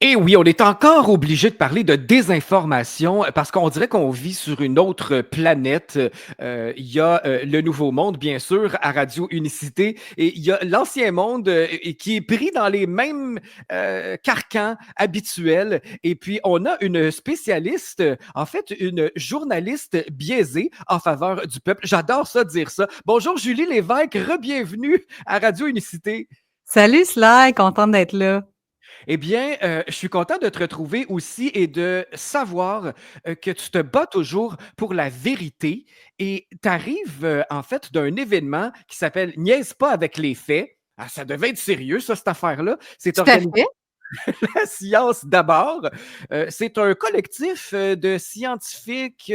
Et oui, on est encore obligé de parler de désinformation parce qu'on dirait qu'on vit sur une autre planète. Il y a le Nouveau Monde, bien sûr, à Radio Unicité, et il y a l'Ancien Monde et qui est pris dans les mêmes carcans habituels. Et puis, on a une spécialiste, en fait, une journaliste biaisée en faveur du peuple. J'adore ça, dire ça. Bonjour, Julie Lévesque, re-bienvenue à Radio Unicité. Salut Sly, contente d'être là. Eh bien, je suis content de te retrouver aussi et de savoir que tu te bats toujours pour la vérité et tu arrives en fait d'un événement qui s'appelle Niaise pas avec les faits. Ah, ça devait être sérieux, ça, cette affaire-là. C'est Tout à organisé fait. la science d'abord. C'est un collectif de scientifiques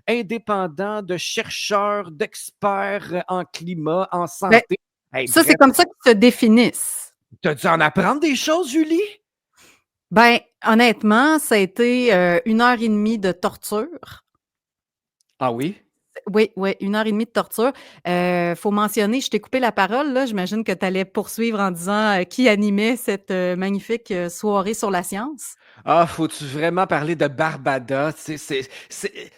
indépendants, de chercheurs, d'experts en climat, en Ben, santé. Hey, ça, c'est bref, comme ça qu'ils se définissent. tu as dû en apprendre des choses, Julie? Ben, honnêtement, ça a été 1 heure et demie de torture. Ah oui? Oui, oui, 1 heure et demie de torture. Faut mentionner, je t'ai coupé la parole, là. J'imagine que tu allais poursuivre en disant qui animait cette magnifique soirée sur la science. Ah, faut-tu vraiment parler de Barbada?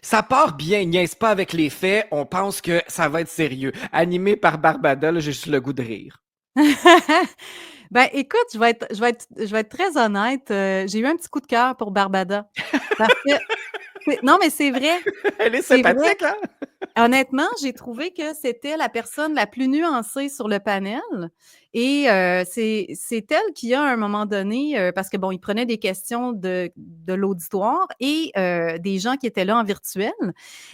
Ça part bien, niaise pas avec les faits, on pense que ça va être sérieux. Animé par Barbada, là, j'ai juste le goût de rire. Ben, écoute, je vais être très honnête. J'ai eu un petit coup de cœur pour Barbada. Parce que, non, mais c'est vrai. Elle est C'est vrai. sympathique, hein? Honnêtement, j'ai trouvé que c'était la personne la plus nuancée sur le panel et c'est elle qui a, à un moment donné, parce que bon, il prenait des questions de l'auditoire et des gens qui étaient là en virtuel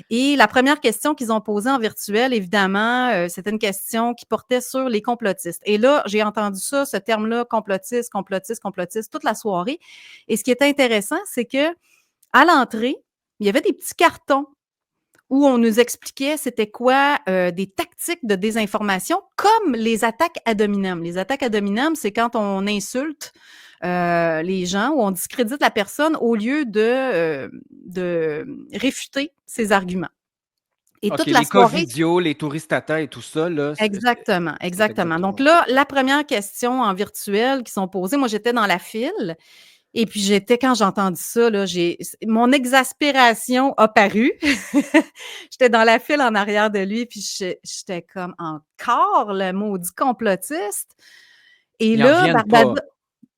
et la première question qu'ils ont posée en virtuel, évidemment, c'était une question qui portait sur les complotistes et là, j'ai entendu ça, ce terme-là, complotiste, complotiste, complotiste, toute la soirée et ce qui est intéressant, c'est qu'à l'entrée, il y avait des petits cartons où on nous expliquait c'était quoi des tactiques de désinformation comme les attaques ad hominem. Les attaques ad hominem, c'est quand on insulte les gens ou on discrédite la personne au lieu de réfuter ses arguments. Et OK, toute la les soirée, Covidio, les touristata et tout ça, là, exactement, c'est exactement. Donc exactement ça. là, la première question en virtuel qui sont posées, moi j'étais dans la file et puis quand j'ai entendu ça, là, mon exaspération a paru. J'étais dans la file en arrière de lui, puis j'étais comme encore le maudit complotiste. Et Ils en là, reviennent pas. Barbada,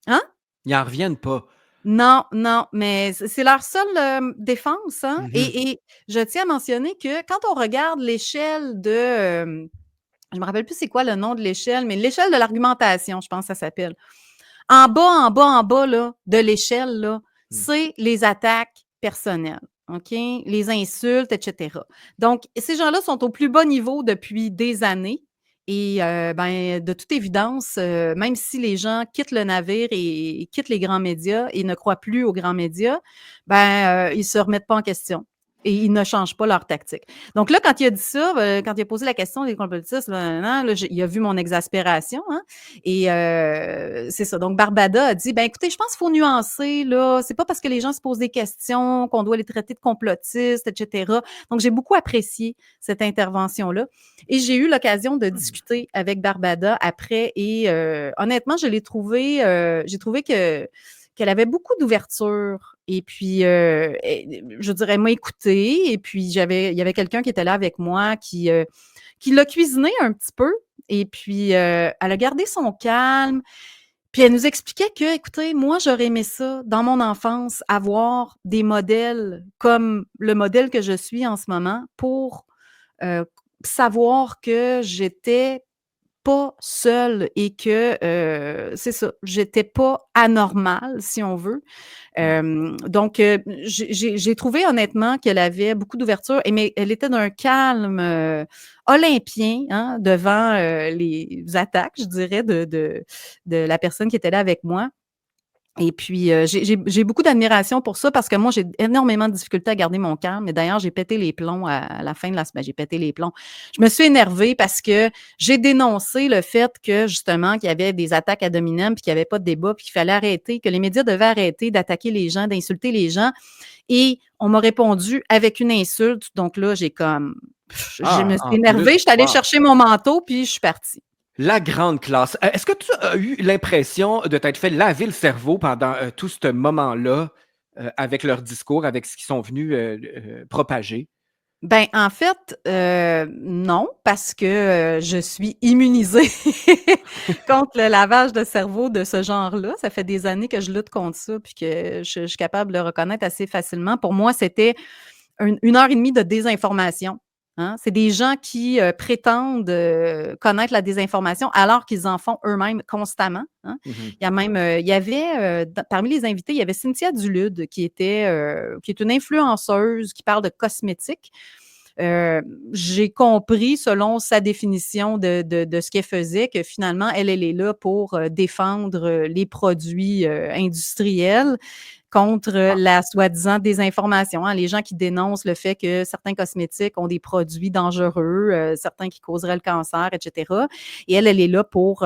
hein? Ils en reviennent pas. Non, non, mais c'est leur seule défense, hein? Mhm. Et je tiens à mentionner que quand on regarde l'échelle je me rappelle plus c'est quoi le nom de l'échelle, mais l'échelle de l'argumentation, je pense que ça s'appelle. En bas, en bas, en bas là, de l'échelle, là, Mm. c'est les attaques personnelles. OK? Les insultes, etc. Donc, ces gens-là sont au plus bas niveau depuis des années. Et ben, de toute évidence, même si les gens quittent le navire et quittent les grands médias et ne croient plus aux grands médias, ben, ils se remettent pas en question et ils ne changent pas leur tactique. Donc là, quand il a dit ça, quand il a posé la question des complotistes, là, il a vu mon exaspération, hein, et c'est ça. Donc, Barbada a dit, ben écoutez, je pense qu'il faut nuancer, là. C'est pas parce que les gens se posent des questions qu'on doit les traiter de complotistes, etc. Donc, j'ai beaucoup apprécié cette intervention-là. Et j'ai eu l'occasion de discuter avec Barbada après et honnêtement, j'ai trouvé qu'elle avait beaucoup d'ouverture. Et puis, je dirais, elle m'a écoutée. Et puis, il y avait quelqu'un qui était là avec moi qui l'a cuisiné un petit peu. Et puis, elle a gardé son calme. Puis, elle nous expliquait que, écoutez, moi, j'aurais aimé ça, dans mon enfance, avoir des modèles comme le modèle que je suis en ce moment pour euh, savoir que j'étais pas seule et que c'est ça, j'étais pas anormale, si on veut. Mm. Donc, j'ai trouvé honnêtement qu'elle avait beaucoup d'ouverture, mais elle était d'un calme olympien hein, devant les attaques, je dirais, de la personne qui était là avec moi. Et puis, j'ai beaucoup d'admiration pour ça parce que moi, j'ai énormément de difficultés à garder mon calme. Et d'ailleurs, j'ai pété les plombs à la fin de la semaine. J'ai pété les plombs. Je me suis énervée parce que j'ai dénoncé le fait que, justement, qu'il y avait des attaques ad hominem puis qu'il n'y avait pas de débat puis qu'il fallait arrêter, que les médias devaient arrêter d'attaquer les gens, d'insulter les gens. Et on m'a répondu avec une insulte. Donc là, je me Ah, suis en plus, énervée. Je suis allée wow. chercher mon manteau puis je suis partie. La grande classe. Est-ce que tu as eu l'impression de t'être fait laver le cerveau pendant tout ce moment-là avec leur discours, avec ce qu'ils sont venus propager? Ben, en fait, non, parce que, je suis immunisée contre le lavage de cerveau de ce genre-là. Ça fait des années que je lutte contre ça, puis que je suis capable de le reconnaître assez facilement. Pour moi, c'était 1 heure et demie de désinformation, hein. C'est des gens qui, prétendent, connaître la désinformation alors qu'ils en font eux-mêmes constamment, hein. Mhm. Il y a même, il y avait, parmi les invités, il y avait Cynthia Dulude qui est une influenceuse qui parle de cosmétiques. J'ai compris, selon sa définition de ce qu'elle faisait, que finalement, elle est là pour, défendre, les produits, industriels contre Ah, la soi-disant désinformation, hein. Les gens qui dénoncent le fait que certains cosmétiques ont des produits dangereux, certains qui causeraient le cancer, et cetera. Et elle est là pour,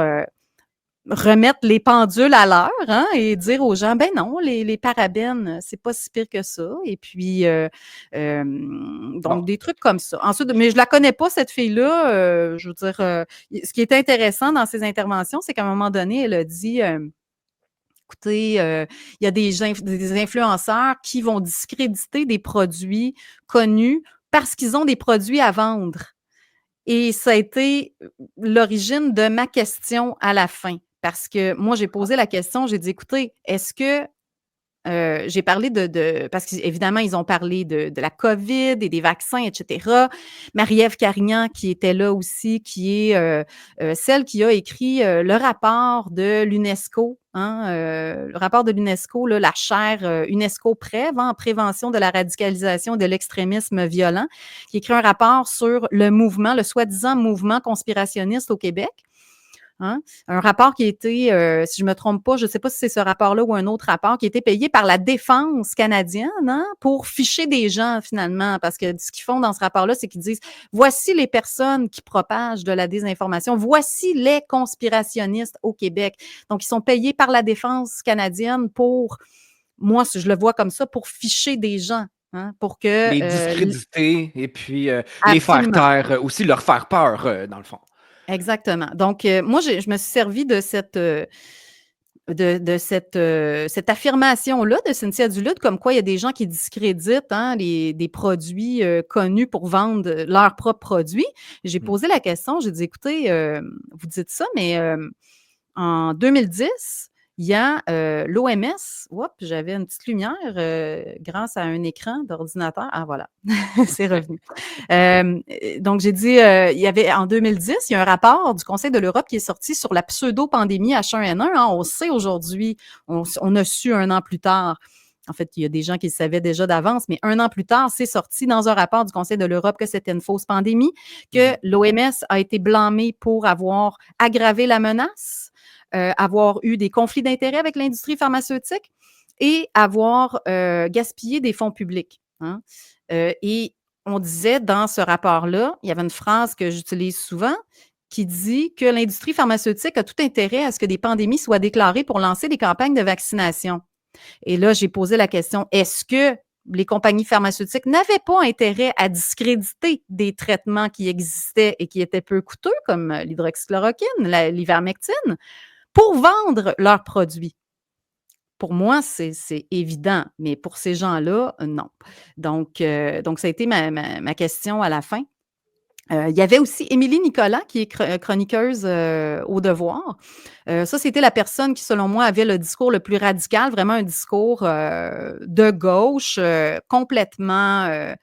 remettre les pendules à l'heure, hein, et dire aux gens: «Ben non, les parabènes, c'est pas si pire que ça» et puis, bon. donc des trucs comme ça. Ensuite mais je la connais pas cette fille-là, je veux dire, ce qui est intéressant dans ses interventions, c'est qu'à un moment donné, elle a dit, écoutez, il y a des influenceurs qui vont discréditer des produits connus parce qu'ils ont des produits à vendre. Et ça a été l'origine de ma question à la fin. Parce que moi, j'ai posé la question, j'ai dit: «Écoutez, est-ce que j'ai parlé parce qu'évidemment, ils ont parlé de la COVID et des vaccins, et cetera. Marie-Ève Carignan, qui était là aussi, qui est, celle qui a écrit, le rapport de l'UNESCO, hein, le rapport de l'UNESCO, là, la chaire, UNESCO-PREV, hein, en prévention de la radicalisation et de l'extrémisme violent, qui écrit un rapport sur le mouvement, le soi-disant mouvement conspirationniste au Québec. Hein? Un rapport qui a été, si je ne me trompe pas, je ne sais pas si c'est ce rapport-là ou un autre rapport, qui a été payé par la défense canadienne, hein, pour ficher des gens finalement. Parce que ce qu'ils font dans ce rapport-là, c'est qu'ils disent, voici les personnes qui propagent de la désinformation, voici les conspirationnistes au Québec. Donc, ils sont payés par la défense canadienne pour, moi, si je le vois comme ça, pour ficher des gens. Hein, pour que, Les discréditer et puis les faire absolument. taire, aussi leur faire peur, dans le fond. Exactement. Donc, moi, je me suis servi de cette affirmation-là de Cynthia Duluth, comme quoi il y a des gens qui discréditent, hein, des produits, connus pour vendre leurs propres produits. J'ai Mmh. posé la question, j'ai dit: «Écoutez, vous dites ça, mais en 2010, il y a, l'OMS». Oups, j'avais une petite lumière, grâce à un écran d'ordinateur. Ah voilà, c'est revenu. Donc j'ai dit, il y avait en 2010, il y a un rapport du Conseil de l'Europe qui est sorti sur la pseudo-pandémie H1N1, hein. On sait aujourd'hui, on a su 1 an plus tard. En fait, il y a des gens qui le savaient déjà d'avance, mais 1 an plus tard, c'est sorti dans un rapport du Conseil de l'Europe que c'était une fausse pandémie, que Mmh. l'OMS a été blâmée pour avoir aggravé la menace, avoir eu des conflits d'intérêts avec l'industrie pharmaceutique et avoir, gaspillé des fonds publics, hein. Et on disait dans ce rapport-là, il y avait une phrase que j'utilise souvent qui dit que l'industrie pharmaceutique a tout intérêt à ce que des pandémies soient déclarées pour lancer des campagnes de vaccination. Et là, j'ai posé la question, est-ce que les compagnies pharmaceutiques n'avaient pas intérêt à discréditer des traitements qui existaient et qui étaient peu coûteux, comme l'hydroxychloroquine, l'ivermectine, pour vendre leurs produits? Pour moi, c'est évident, mais pour ces gens-là, non. Donc ça a été ma question à la fin. Il y avait aussi Émilie Nicolas qui est chroniqueuse, au Devoir. Ça, c'était la personne qui, selon moi, avait le discours le plus radical, vraiment un discours, de gauche, complètement,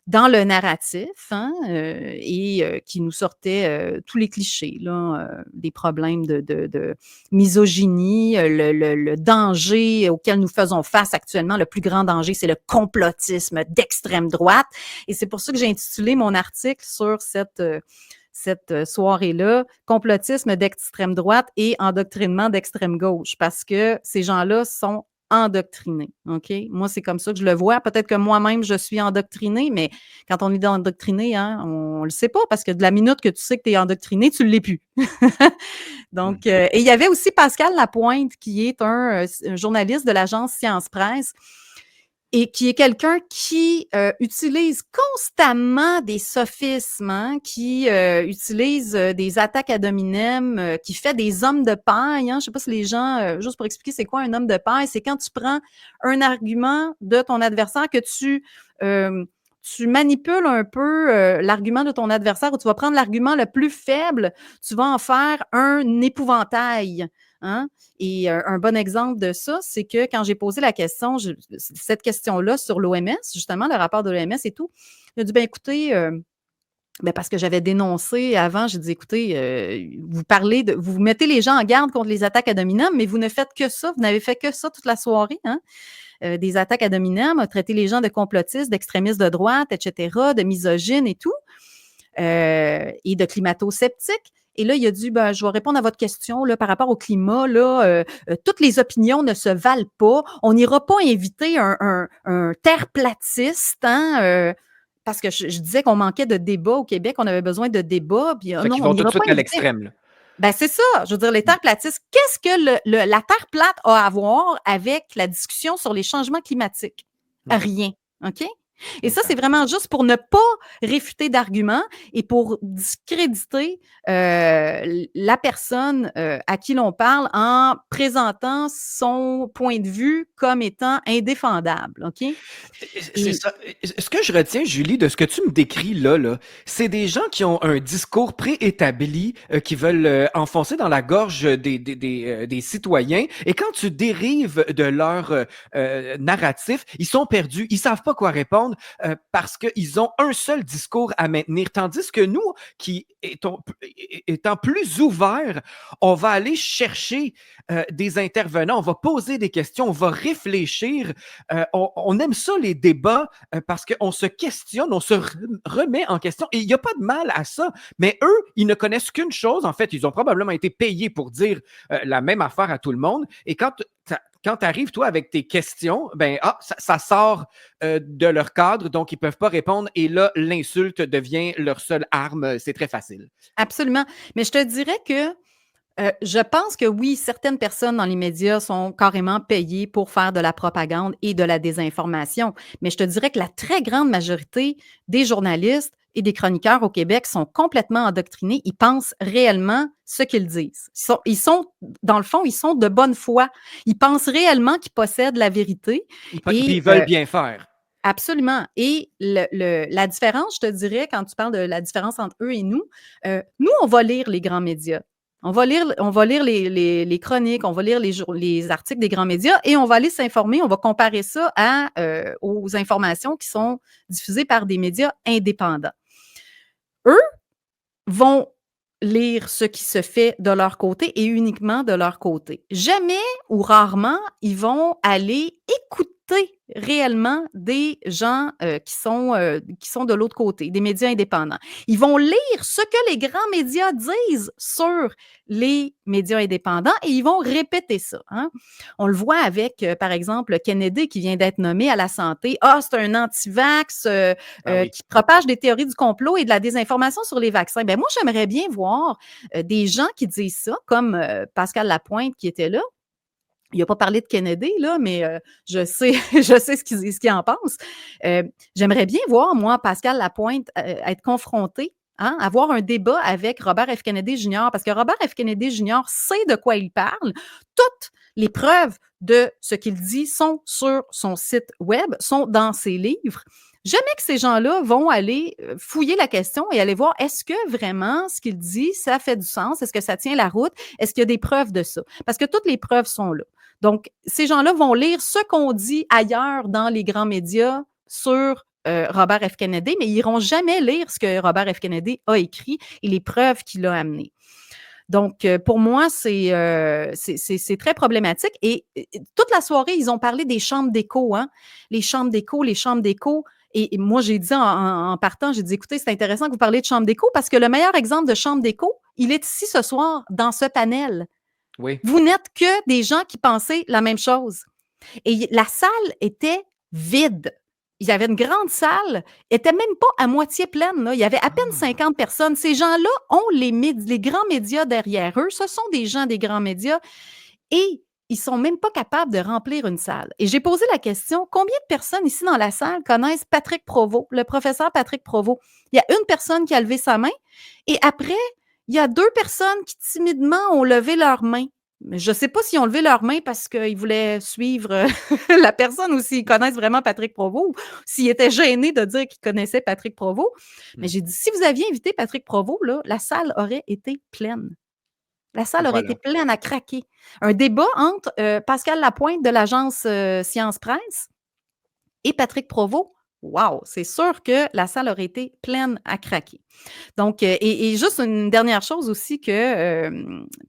dans le narratif, hein, et qui nous sortait, tous les clichés là, des problèmes de misogynie, le danger auquel nous faisons face actuellement, le plus grand danger, c'est le complotisme d'extrême droite. Et c'est pour ça que j'ai intitulé mon article sur cette soirée-là, complotisme d'extrême droite et endoctrinement d'extrême gauche, parce que ces gens-là sont endoctrinés, OK? Moi, c'est comme ça que je le vois. Peut-être que moi-même, je suis endoctrinée, mais quand on est endoctriné, hein, on le sait pas, parce que de la minute que tu sais que tu es endoctriné, tu ne l'es plus. Mmh. Donc, et il y avait aussi Pascal Lapointe, qui est un journaliste de l'agence Science Presse, et qui est quelqu'un qui utilise constamment des sophismes, hein, qui utilise des attaques ad hominem, qui fait des hommes de paille. Hein. Je sais pas si les gens, juste pour expliquer c'est quoi un homme de paille, c'est quand tu prends un argument de ton adversaire que tu manipules un peu l'argument de ton adversaire, ou tu vas prendre l'argument le plus faible, tu vas en faire un épouvantail. Hein? Et un bon exemple de ça, c'est que quand j'ai posé la question, cette question-là sur l'OMS, justement, le rapport de l'OMS et tout, il a dit, ben écoutez, parce que j'avais dénoncé avant, j'ai dit, écoutez, vous mettez les gens en garde contre les attaques ad hominem, mais vous ne faites que ça, vous n'avez fait que ça toute la soirée, hein? Des attaques ad hominem, traiter les gens de complotistes, d'extrémistes de droite, etc., de misogynes et tout, et de climato-sceptiques. Et là, il a dit, je vais répondre à votre question là, par rapport au climat. Là, toutes les opinions ne se valent pas. On n'ira pas inviter un terre-platiste, hein, parce que je disais qu'on manquait de débat au Québec, on avait besoin de débat. Puis, Fait non, qu'ils on vont tout de n'ira pas suite à inviter. l'extrême, là. Ben, c'est ça. Je veux dire, les terres platistes, qu'est-ce que la Terre plate a à voir avec la discussion sur les changements climatiques? Ouais. Rien. OK? Et ça, Exact. c'est vraiment juste pour ne pas réfuter d'arguments et pour discréditer la personne à qui l'on parle en présentant son point de vue comme étant indéfendable. OK? C'est ça. Ce que je retiens, Julie, de ce que tu me décris là, c'est des gens qui ont un discours préétabli, qui veulent enfoncer dans la gorge des citoyens. Et quand tu dérives de leur narratif, ils sont perdus, ils savent pas quoi répondre parce qu'ils ont un seul discours à maintenir. Tandis que nous, qui étant plus ouverts, on va aller chercher des intervenants, on va poser des questions, on va réfléchir. On aime ça, les débats, parce qu'on se questionne, on se remet en question. Et il n'y a pas de mal à ça. Mais eux, ils ne connaissent qu'une chose. En fait, ils ont probablement été payés pour dire la même affaire à tout le monde. Et quand tu arrives, toi, avec tes questions, ça sort de leur cadre, donc ils ne peuvent pas répondre. Et là, l'insulte devient leur seule arme. C'est très facile. Absolument. Mais je te dirais que je pense que oui, certaines personnes dans les médias sont carrément payées pour faire de la propagande et de la désinformation. Mais je te dirais que la très grande majorité des journalistes et des chroniqueurs au Québec sont complètement endoctrinés. Ils pensent réellement ce qu'ils disent. Dans le fond, ils sont de bonne foi. Ils pensent réellement qu'ils possèdent la vérité. Ils veulent bien faire. Absolument. Et la différence, je te dirais, quand tu parles de la différence entre eux et nous, on va lire les grands médias. On va lire les chroniques, on va lire les articles des grands médias et on va aller s'informer, on va comparer ça aux informations qui sont diffusées par des médias indépendants. Eux vont lire ce qui se fait de leur côté et uniquement de leur côté. Jamais ou rarement, ils vont aller écouter réellement des gens qui sont de l'autre côté, des médias indépendants. Ils vont lire ce que les grands médias disent sur les médias indépendants et ils vont répéter ça. Hein? On le voit avec, par exemple, Kennedy qui vient d'être nommé à la santé. Ah, c'est un anti-vax qui propage des théories du complot et de la désinformation sur les vaccins. Ben moi, j'aimerais bien voir des gens qui disent ça, comme Pascal Lapointe qui était là. Il n'a pas parlé de Kennedy, là, mais je sais ce qu'il en pense. J'aimerais bien voir, moi, Pascal Lapointe, être confronté, hein, avoir un débat avec Robert F. Kennedy Jr., parce que Robert F. Kennedy Jr. sait de quoi il parle. Toutes les preuves de ce qu'il dit sont sur son site web, sont dans ses livres. Jamais que ces gens-là vont aller fouiller la question et aller voir est-ce que vraiment ce qu'il dit, ça fait du sens? Est-ce que ça tient la route? Est-ce qu'il y a des preuves de ça? Parce que toutes les preuves sont là. Donc, ces gens-là vont lire ce qu'on dit ailleurs dans les grands médias sur Robert F. Kennedy, mais ils n'iront jamais lire ce que Robert F. Kennedy a écrit et les preuves qu'il a amenées. Donc, pour moi, c'est très problématique. Et toute la soirée, ils ont parlé des chambres d'écho, hein? Les chambres d'écho. Et moi, j'ai dit en partant, j'ai dit, écoutez, c'est intéressant que vous parliez de chambre d'écho parce que le meilleur exemple de chambre d'écho, il est ici ce soir, dans ce panel. Oui. Vous n'êtes que des gens qui pensaient la même chose. Et la salle était vide. Il y avait une grande salle, était même pas à moitié pleine. Là. Il y avait à peine 50 personnes. Ces gens-là ont les grands médias derrière eux. Ce sont des gens des grands médias. Et ils sont même pas capables de remplir une salle. Et j'ai posé la question, combien de personnes ici dans la salle connaissent Patrick Provost, le professeur Patrick Provost? Il y a une personne qui a levé sa main et après, il y a 2 personnes qui timidement ont levé leurs mains. Mais je ne sais pas s'ils ont levé leurs mains parce qu'ils voulaient suivre la personne ou s'ils connaissent vraiment Patrick Provost ou s'ils étaient gênés de dire qu'ils connaissaient Patrick Provost. Mais j'ai dit, si vous aviez invité Patrick Provost, là, la salle aurait été pleine. La salle aurait été Voilà. pleine à craquer. Un débat entre Pascal Lapointe de l'agence Science Presse et Patrick Provost. Wow, c'est sûr que la salle aurait été pleine à craquer. Donc, et juste une dernière chose aussi que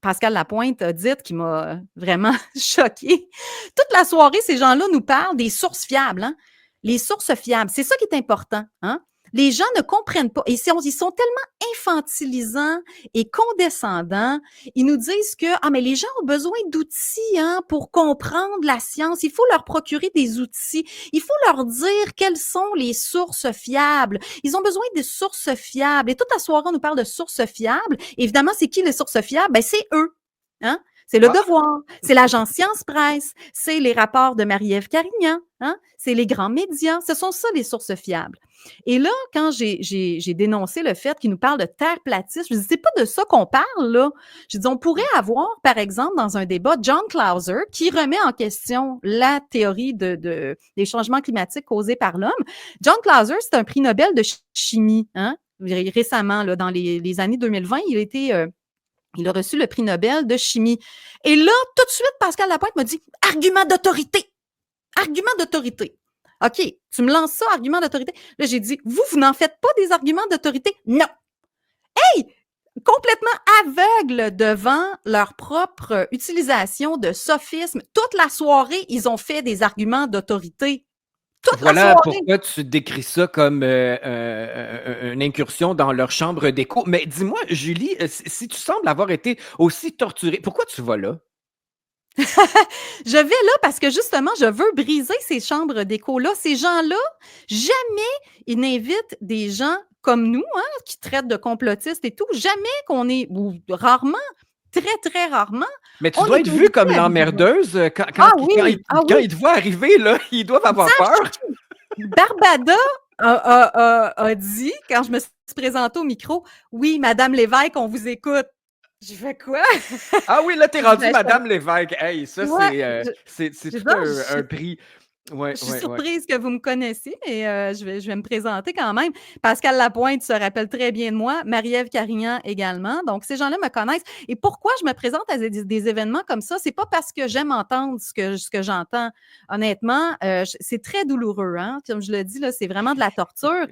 Pascal Lapointe a dite qui m'a vraiment choquée. Toute la soirée, ces gens-là nous parlent des sources fiables. Hein? Les sources fiables, c'est ça qui est important. Hein? Les gens ne comprennent pas. Et ils sont tellement infantilisants et condescendants. Ils nous disent que mais les gens ont besoin d'outils pour comprendre la science. Il faut leur procurer des outils. Il faut leur dire quelles sont les sources fiables. Ils ont besoin de sources fiables. Et toute la soirée, on nous parle de sources fiables. Évidemment, c'est qui les sources fiables? Ben, c'est eux. Hein? C'est Le Devoir, c'est l'agence Science Presse, c'est les rapports de Marie-Ève Carignan, hein? C'est les grands médias. Ce sont ça, les sources fiables. Et là, quand j'ai dénoncé le fait qu'ils nous parlent de terre platiste, je dis, c'est pas de ça qu'on parle, là. Je dis, on pourrait avoir, par exemple, dans un débat, John Clauser, qui remet en question la théorie des changements climatiques causés par l'homme. John Clauser, c'est un prix Nobel de chimie, hein? Récemment, là, dans les années 2020, il a reçu le prix Nobel de chimie. Et là, tout de suite, Pascal Lapointe m'a dit « Argument d'autorité! Argument d'autorité! » OK, tu me lances ça, argument d'autorité. Là, j'ai dit « Vous n'en faites pas des arguments d'autorité? » Non! Hey! Complètement aveugles devant leur propre utilisation de sophismes. Toute la soirée, ils ont fait des arguments d'autorité. Voilà pourquoi tu décris ça comme une incursion dans leur chambre d'écho. Mais dis-moi, Julie, si tu sembles avoir été aussi torturée, pourquoi tu vas là? Je vais là parce que justement, je veux briser ces chambres d'écho-là. Ces gens-là, jamais ils n'invitent des gens comme nous, qui traitent de complotistes et tout. Jamais qu'on est, ou rarement, très, très rarement. Mais tu dois être vue comme l'emmerdeuse quand ils te voient arriver, là, ils doivent avoir peur. Barbada a dit, quand je me suis présentée au micro, « Oui, Madame Lévesque, on vous écoute. » J'ai fait quoi? Ah oui, là, t'es rendue Madame Lévesque. Hey, ça, c'est tout un prix. Ouais, je suis surprise que vous me connaissiez, mais je vais me présenter quand même. Pascal Lapointe se rappelle très bien de moi, Marie-Ève Carignan également. Donc, ces gens-là me connaissent. Et pourquoi je me présente à des événements comme ça? C'est pas parce que j'aime entendre ce que j'entends. Honnêtement, c'est très douloureux. Hein? Comme je le dis, là, c'est vraiment de la torture.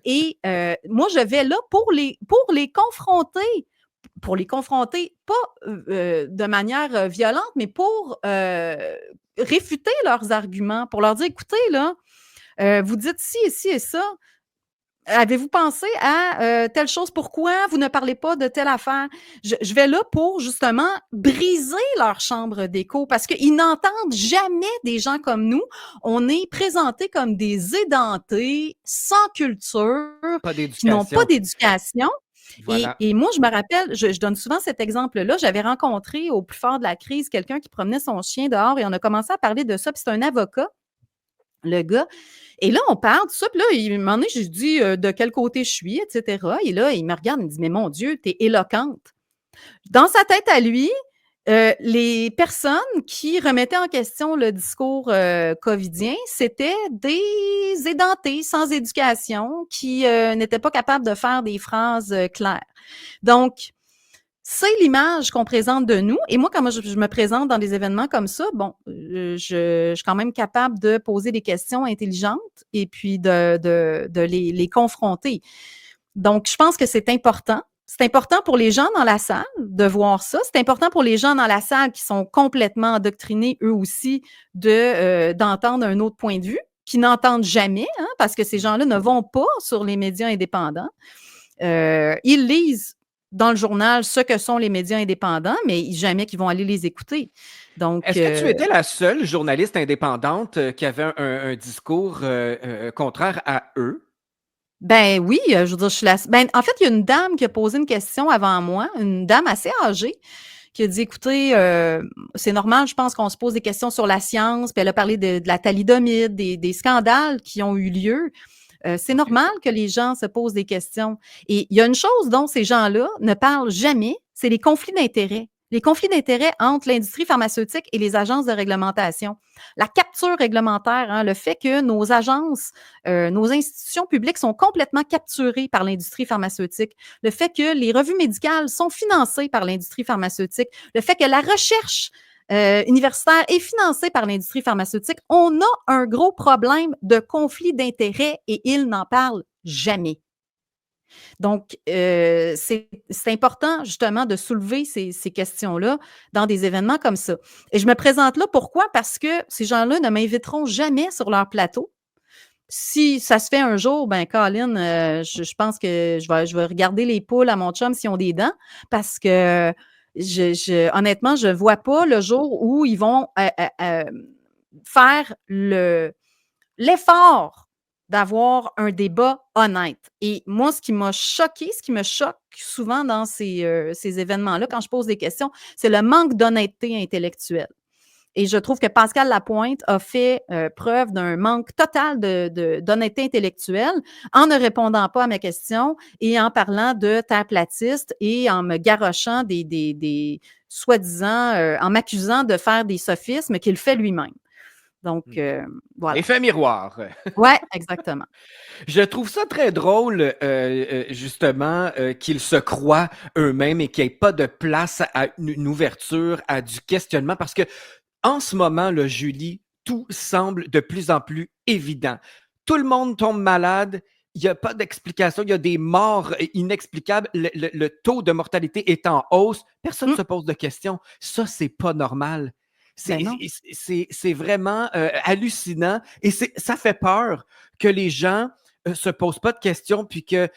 Et moi, je vais là pour les confronter. Pour les confronter, pas de manière violente, mais pour réfuter leurs arguments, pour leur dire, écoutez, là, vous dites ci et ci et ça. Avez-vous pensé à telle chose? Pourquoi vous ne parlez pas de telle affaire? Je vais là pour, justement, briser leur chambre d'écho parce qu'ils n'entendent jamais des gens comme nous. On est présentés comme des édentés, sans culture, qui n'ont pas d'éducation. Voilà. Et moi, je me rappelle, je donne souvent cet exemple-là, j'avais rencontré au plus fort de la crise quelqu'un qui promenait son chien dehors et on a commencé à parler de ça, puis c'est un avocat, le gars. Et là, on parle de ça, puis là, il m'a demandé, je lui dis de quel côté je suis, etc. Et là, il me regarde, il me dit, mais mon Dieu, t'es éloquente. Dans sa tête à lui, les personnes qui remettaient en question le discours covidien, c'était des édentés sans éducation qui n'étaient pas capables de faire des phrases claires. Donc, c'est l'image qu'on présente de nous. Et moi, quand je me présente dans des événements comme ça, bon, je suis quand même capable de poser des questions intelligentes et puis de les confronter. Donc, je pense que c'est important. C'est important pour les gens dans la salle de voir ça. C'est important pour les gens dans la salle qui sont complètement endoctrinés, eux aussi, d'entendre un autre point de vue, qui n'entendent jamais, parce que ces gens-là ne vont pas sur les médias indépendants. Ils lisent dans le journal ce que sont les médias indépendants, mais jamais qu'ils vont aller les écouter. Donc, est-ce que tu étais la seule journaliste indépendante qui avait un discours contraire à eux? Ben oui, je veux dire, en fait, il y a une dame qui a posé une question avant moi, une dame assez âgée, qui a dit, écoutez, c'est normal, je pense qu'on se pose des questions sur la science, puis elle a parlé de la thalidomide, des scandales qui ont eu lieu. C'est OK. normal que les gens se posent des questions. Et il y a une chose dont ces gens-là ne parlent jamais, c'est les conflits d'intérêts. Les conflits d'intérêts entre l'industrie pharmaceutique et les agences de réglementation. La capture réglementaire, hein, le fait que nos agences, nos institutions publiques sont complètement capturées par l'industrie pharmaceutique, le fait que les revues médicales sont financées par l'industrie pharmaceutique, le fait que la recherche universitaire est financée par l'industrie pharmaceutique, on a un gros problème de conflit d'intérêts et ils n'en parlent jamais. Donc, c'est important justement de soulever ces questions-là dans des événements comme ça. Et je me présente là pourquoi? Parce que ces gens-là ne m'inviteront jamais sur leur plateau. Si ça se fait un jour, ben Colin, je pense que je vais regarder les poules à mon chum s'ils ont des dents parce que honnêtement, je ne vois pas le jour où ils vont faire l'effort d'avoir un débat honnête. Et moi, ce qui m'a choqué, ce qui me choque souvent dans ces événements-là, quand je pose des questions, c'est le manque d'honnêteté intellectuelle. Et je trouve que Pascal Lapointe a fait preuve d'un manque total d'honnêteté intellectuelle en ne répondant pas à mes questions et en parlant de terre platiste et en me garochant des soi-disant, en m'accusant de faire des sophismes qu'il fait lui-même. Donc, voilà. Effet miroir. Ouais, exactement. Je trouve ça très drôle, justement, qu'ils se croient eux-mêmes et qu'il n'y ait pas de place à une ouverture, à du questionnement, parce que en ce moment, là, Julie, tout semble de plus en plus évident. Tout le monde tombe malade. Il n'y a pas d'explication. Il y a des morts inexplicables. Le taux de mortalité est en hausse. Personne ne se pose de questions. Ça, c'est pas normal. Ben non. C'est vraiment hallucinant et ça fait peur que les gens se posent pas de questions puis que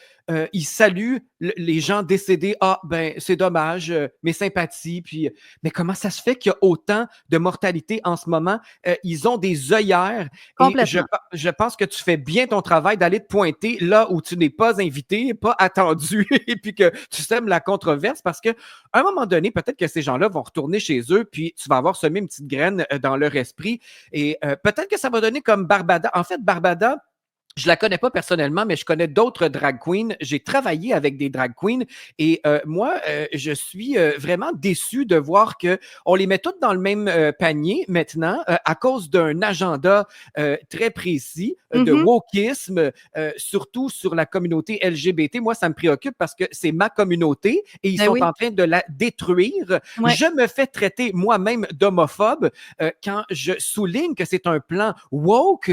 ils saluent les gens décédés. Ah ben c'est dommage, mes sympathies. Puis mais comment ça se fait qu'il y a autant de mortalité en ce moment? Ils ont des œillères et Complètement. je pense que tu fais bien ton travail d'aller te pointer là où tu n'es pas invité, pas attendu et puis que tu sèmes la controverse parce que à un moment donné, peut-être que ces gens-là vont retourner chez eux, puis tu vas avoir semé une petite graine dans leur esprit. Et peut-être que ça va donner comme Barbada. En fait, Barbada, je la connais pas personnellement, mais je connais d'autres drag queens. J'ai travaillé avec des drag queens et moi, je suis vraiment déçu de voir que on les met toutes dans le même panier maintenant à cause d'un agenda très précis de Mhm. wokisme, surtout sur la communauté LGBT. Moi, ça me préoccupe parce que c'est ma communauté et ils Ben sont oui. en train de la détruire. Ouais. Je me fais traiter moi-même d'homophobe quand je souligne que c'est un plan woke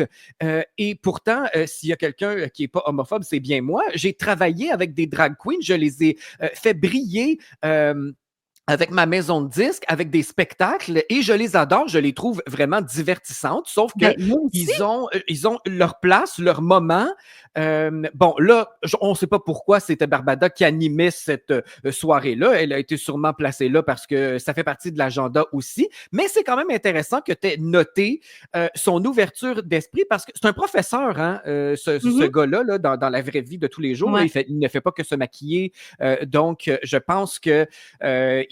et pourtant, s'il y a quelqu'un qui n'est pas homophobe, c'est bien moi. J'ai travaillé avec des drag queens, je les ai fait briller. Avec ma maison de disques, avec des spectacles, et je les adore, je les trouve vraiment divertissantes, sauf que Ben moi aussi. ils ont leur place, leur moment. Bon, là, on ne sait pas pourquoi c'était Barbada qui animait cette soirée-là. Elle a été sûrement placée là parce que ça fait partie de l'agenda aussi. Mais c'est quand même intéressant que tu aies noté son ouverture d'esprit parce que c'est un professeur, hein, ce Mhm. gars-là, là, dans la vraie vie de tous les jours. Là, Ouais. il ne fait pas que se maquiller. Donc, je pense que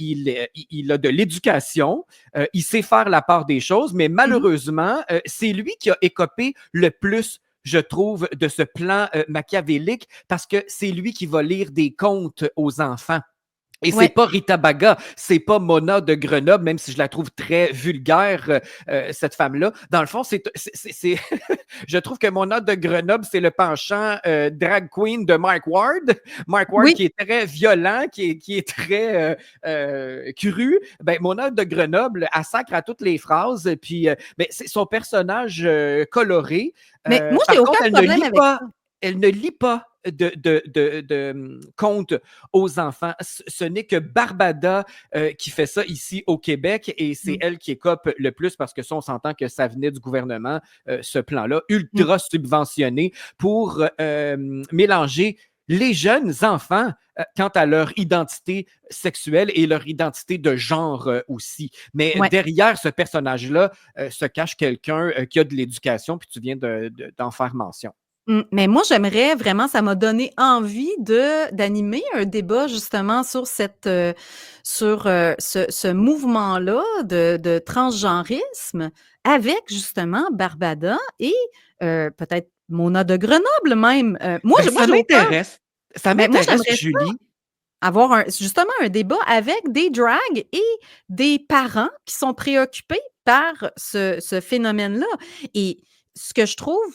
il a de l'éducation, il sait faire la part des choses, mais Mhm. malheureusement, c'est lui qui a écopé le plus je trouve, de ce plan machiavélique parce que c'est lui qui va lire des contes aux enfants. Et c'est Ouais. pas Rita Baga, c'est pas Mona de Grenoble, même si je la trouve très vulgaire, cette femme-là. Dans le fond, je trouve que Mona de Grenoble, c'est le penchant drag queen de Mike Ward. Mike Ward Oui. qui est très violent, qui est très cru. Ben, Mona de Grenoble, elle sacre à toutes les phrases. Puis, ben, c'est son personnage coloré. Mais moi, j'ai Par contre, aucun elle ne problème lit avec pas. ça. Elle ne lit pas de contes aux enfants. Ce n'est que Barbada qui fait ça ici au Québec et c'est Mm. elle qui écope le plus parce que ça, on s'entend que ça venait du gouvernement, ce plan-là, Mm. ultra subventionné pour mélanger les jeunes enfants quant à leur identité sexuelle et leur identité de genre aussi. Mais Ouais. derrière ce personnage-là se cache quelqu'un qui a de l'éducation, puis tu viens d'en faire mention. Mais moi, j'aimerais vraiment, ça m'a donné envie d'animer un débat justement sur ce mouvement-là de transgenrisme avec justement Barbada et peut-être Mona de Grenoble même. Moi, Ben, j'ai aucun. ça Mais moi, m'intéresse, j'aimerais Julie. avoir justement un débat avec des drags et des parents qui sont préoccupés par ce phénomène-là. Et ce que je trouve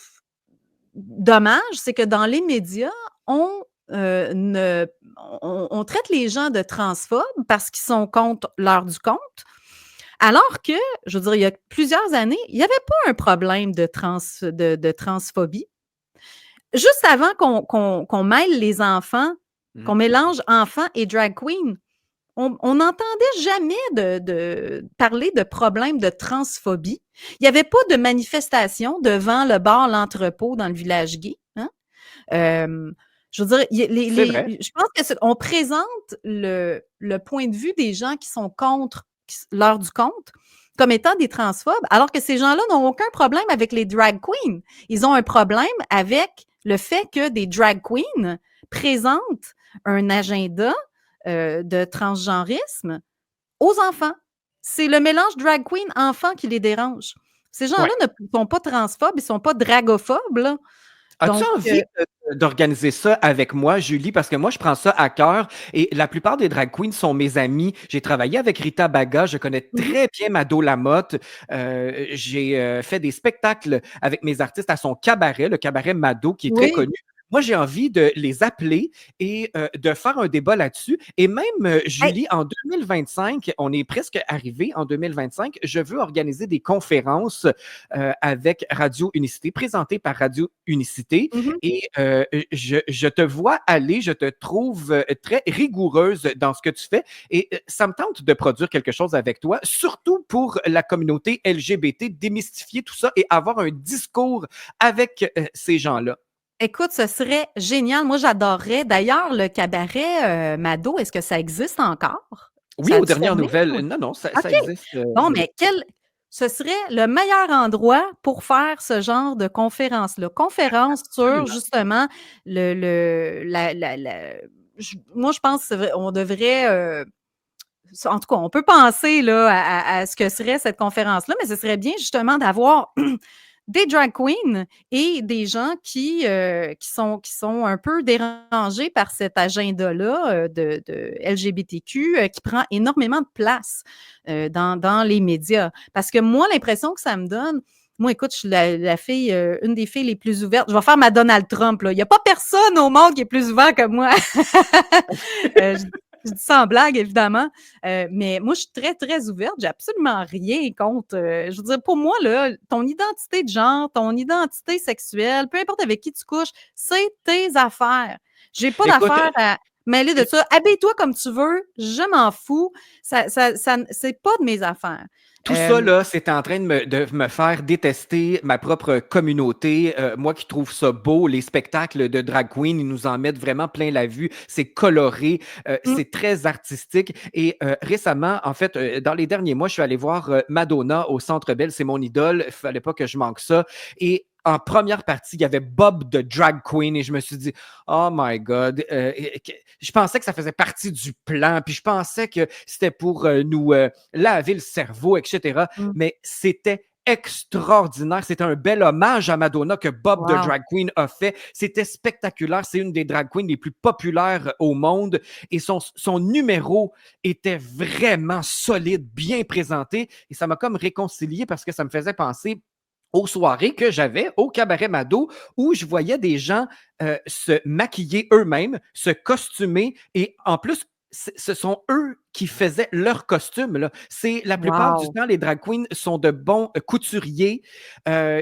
dommage, c'est que dans les médias, on, ne on traite les gens de transphobes parce qu'ils sont contre l'heure du compte, alors que, je veux dire, il y a plusieurs années, il n'y avait pas un problème de transphobie. Juste avant qu'on mêle les enfants, Mhm. qu'on mélange enfants et drag queen, on n'entendait jamais de parler de problème de transphobie. Il n'y avait pas de manifestation devant le bar L'Entrepôt dans le village gay, hein? Je veux dire, C'est vrai. je pense que on présente le point de vue des gens qui sont contre l'heure du compte comme étant des transphobes, alors que ces gens-là n'ont aucun problème avec les drag queens. Ils ont un problème avec le fait que des drag queens présentent un agenda de transgenrisme aux enfants. C'est le mélange drag queen enfant qui les dérange. Ces gens-là Ouais. ne sont pas transphobes, ils sont pas dragophobes, là. As-tu Donc, envie d'organiser ça avec moi, Julie? Parce que moi, je prends ça à cœur et la plupart des drag queens sont mes amis. J'ai travaillé avec Rita Baga, je connais mmh très bien Mado Lamotte. J'ai fait des spectacles avec mes artistes à son cabaret, le cabaret Mado, qui est très oui, connu. Moi, j'ai envie de les appeler et de faire un débat là-dessus. Et même, hey, Julie, en 2025, on est presque arrivé en 2025, je veux organiser des conférences avec Radio Unicité, présentées par Radio Unicité. mmh Et je te vois aller, je te trouve très rigoureuse dans ce que tu fais. Et ça me tente de produire quelque chose avec toi, surtout pour la communauté LGBT, démystifier tout ça et avoir un discours avec ces gens-là. écoute, ce serait génial. Moi, j'adorerais. D'ailleurs, le cabaret, Mado, est-ce que ça existe encore? Oui, Ça aux a-tu dernières fermé nouvelles, ou non, non, ça OK. existe. Bon, Oui. mais ce serait le meilleur endroit pour faire ce genre de conférence-là. Conférence sur Absolument. justement le la moi, je pense on devrait, en tout cas, on peut penser là, à ce que serait cette conférence-là, mais ce serait bien justement d'avoir des drag queens et des gens qui sont un peu dérangés par cet agenda-là de LGBTQ qui prend énormément de place dans les médias. Parce que moi, l'impression que ça me donne, moi, écoute, je suis la fille, une des filles les plus ouvertes. Je vais faire ma Donald Trump, là. Il n'y a pas personne au monde qui est plus ouvert que moi. Je je dis ça en blague, évidemment. Mais moi, je suis très, très ouverte. J'ai absolument rien contre. Je veux dire, pour moi, là, ton identité de genre, ton identité sexuelle, peu importe avec qui tu couches, c'est tes affaires. J'ai pas Écoute, d'affaires à mêler de ça. Habille-toi comme tu veux, je m'en fous. C'est pas de mes affaires. tout ça, Euh, là, c'est en train de me faire détester ma propre communauté. Moi qui trouve ça beau, les spectacles de drag queen, ils nous en mettent vraiment plein la vue. C'est coloré, mm, c'est très artistique. Et récemment, en fait, dans les derniers mois, je suis allé voir Madonna au Centre Bell. C'est mon idole. Il fallait pas que je manque ça. Et en première partie, il y avait Bob de Drag Queen et je me suis dit, oh my God, je pensais que ça faisait partie du plan, puis je pensais que c'était pour nous laver le cerveau, etc. mm. Mais c'était extraordinaire. C'était un bel hommage à Madonna que Bob de Wow. Drag Queen a fait. C'était spectaculaire. C'est une des drag queens les plus populaires au monde et son numéro était vraiment solide, bien présenté et ça m'a comme réconcilié parce que ça me faisait penser aux soirées que j'avais au Cabaret Mado où je voyais des gens se maquiller eux-mêmes, se costumer et en plus, ce sont eux qui faisaient leurs costumes. Là. C'est la plupart du Wow. temps, les drag queens sont de bons couturiers.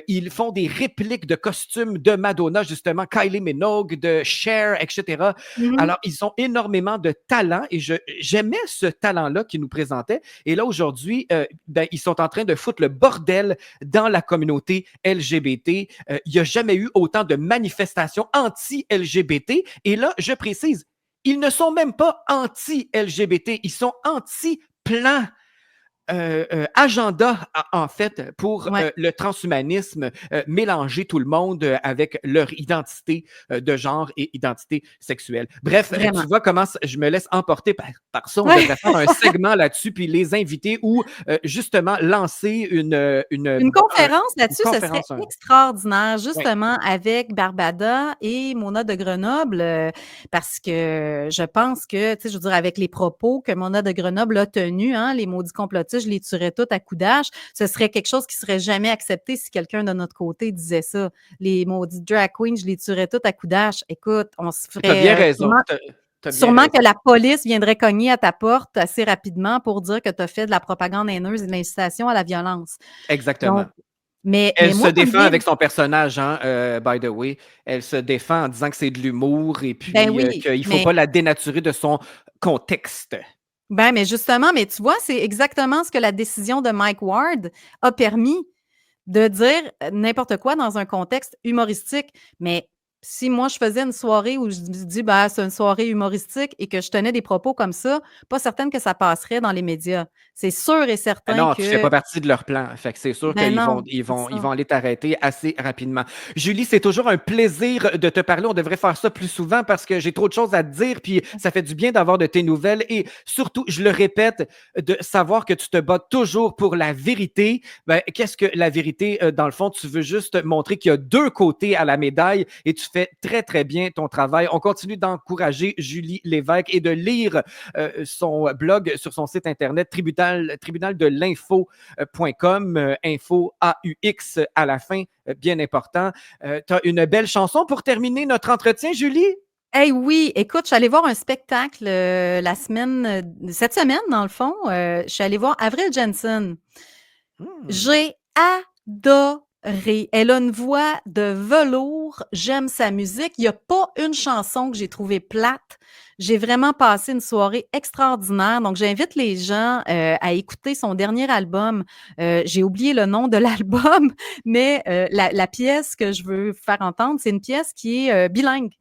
Ils font des répliques de costumes de Madonna, justement, Kylie Minogue, de Cher, etc. Mhm. Alors, ils ont énormément de talent et j'aimais ce talent-là qu'ils nous présentaient. Et là, aujourd'hui, ben, ils sont en train de foutre le bordel dans la communauté LGBT. Il n'y a jamais eu autant de manifestations anti-LGBT. Et là, je précise, ils ne sont même pas anti-LGBT, ils sont anti-plan. agenda, en fait, pour Ouais, le transhumanisme, mélanger tout le monde avec leur identité de genre et identité sexuelle. Bref, vraiment. tu vois comment je me laisse emporter par ça. On Ouais. devrait faire un segment là-dessus, puis les inviter ou justement lancer Une conférence une là-dessus, ce serait conférence. extraordinaire, Ouais, justement avec Barbada et Mona de Grenoble, parce que je pense que, tu sais, je veux dire, avec les propos que Mona de Grenoble a tenus, hein, les maudits complotistes, je les tuerais toutes à coups d'âge, ce serait quelque chose qui serait jamais accepté si quelqu'un de notre côté disait ça. Les maudits drag queens, je les tuerais toutes à coups d'âge. Écoute, on se tu as bien ferait raison. sûrement Tu as bien sûrement que raison. la police viendrait cogner à ta porte assez rapidement pour dire que tu as fait de la propagande haineuse et de l'incitation à la violence. Exactement. Donc mais Elle se moi, ça me défend vient avec son personnage, hein, by the way. Elle se défend en disant que c'est de l'humour et ben puis oui, qu'il faut mais pas la dénaturer de son contexte. mais justement, mais tu vois, c'est exactement ce que la décision de Mike Ward a permis. De dire n'importe quoi dans un contexte humoristique. Mais si moi, je faisais une soirée où je dis: «Ben, c'est une soirée humoristique» et que je tenais des propos comme ça, pas certaine que ça passerait dans les médias. C'est sûr et Ah certain non, tu fais que pas partie de leur plan. Fait que c'est sûr ben qu'ils non, c'est ils ça. vont aller t'arrêter assez rapidement. Julie, c'est toujours un plaisir de te parler. On devrait faire ça plus souvent parce que j'ai trop de choses à te dire, puis ça fait du bien d'avoir de tes nouvelles et surtout, je le répète, de savoir que tu te bats toujours pour la vérité. Ben, qu'est-ce que la vérité? Dans le fond, tu veux juste montrer qu'il y a deux côtés à la médaille et tu fais très, très bien ton travail. On continue d'encourager Julie Lévesque et de lire son blog sur son site internet tribunal de l'info.com, info AUX à la fin, bien important. Tu as une belle chanson pour terminer notre entretien, Julie? Hey, oui, écoute, je suis allée voir un spectacle, la semaine, cette semaine, dans le fond, je suis allée voir Avril Jensen. Hmm. J'ai adoré. Elle a une voix de velours. J'aime sa musique. Il y a pas une chanson que j'ai trouvée plate. J'ai vraiment passé une soirée extraordinaire. Donc, j'invite les gens à écouter son dernier album. J'ai oublié le nom de l'album, mais la pièce que je veux faire entendre, c'est une pièce qui est bilingue.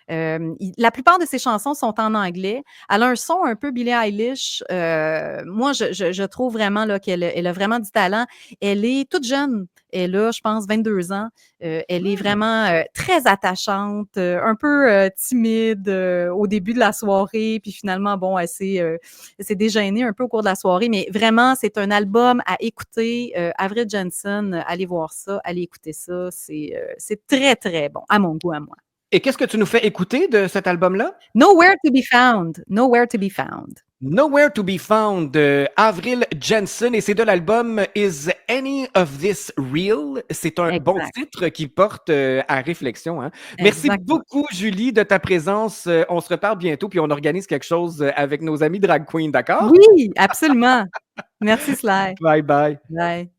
La plupart de ses chansons sont en anglais. Elle a un son un peu Billie Eilish. Moi, je trouve vraiment là, elle a vraiment du talent. Elle est toute jeune. Elle a, je pense, 22 ans. Elle est Hmm. vraiment très attachante, un peu timide au début de la soirée. Puis finalement, bon, elle s'est déjeunée un peu au cours de la soirée. Mais vraiment, c'est un album à écouter. Avril Jensen, allez voir ça, allez écouter ça. C'est très, très bon, à mon goût, à moi. Et qu'est-ce que tu nous fais écouter de cet album-là? Nowhere to be found. Nowhere to be found. Nowhere to be found de Avril Jensen et c'est de l'album Is Any of This Real? C'est un bon Exact. titre qui porte à réflexion, hein. Merci Exactement. beaucoup, Julie, de ta présence. On se reparle bientôt puis on organise quelque chose avec nos amis drag queens, d'accord? Oui, absolument. Merci Sly. Bye bye. Bye.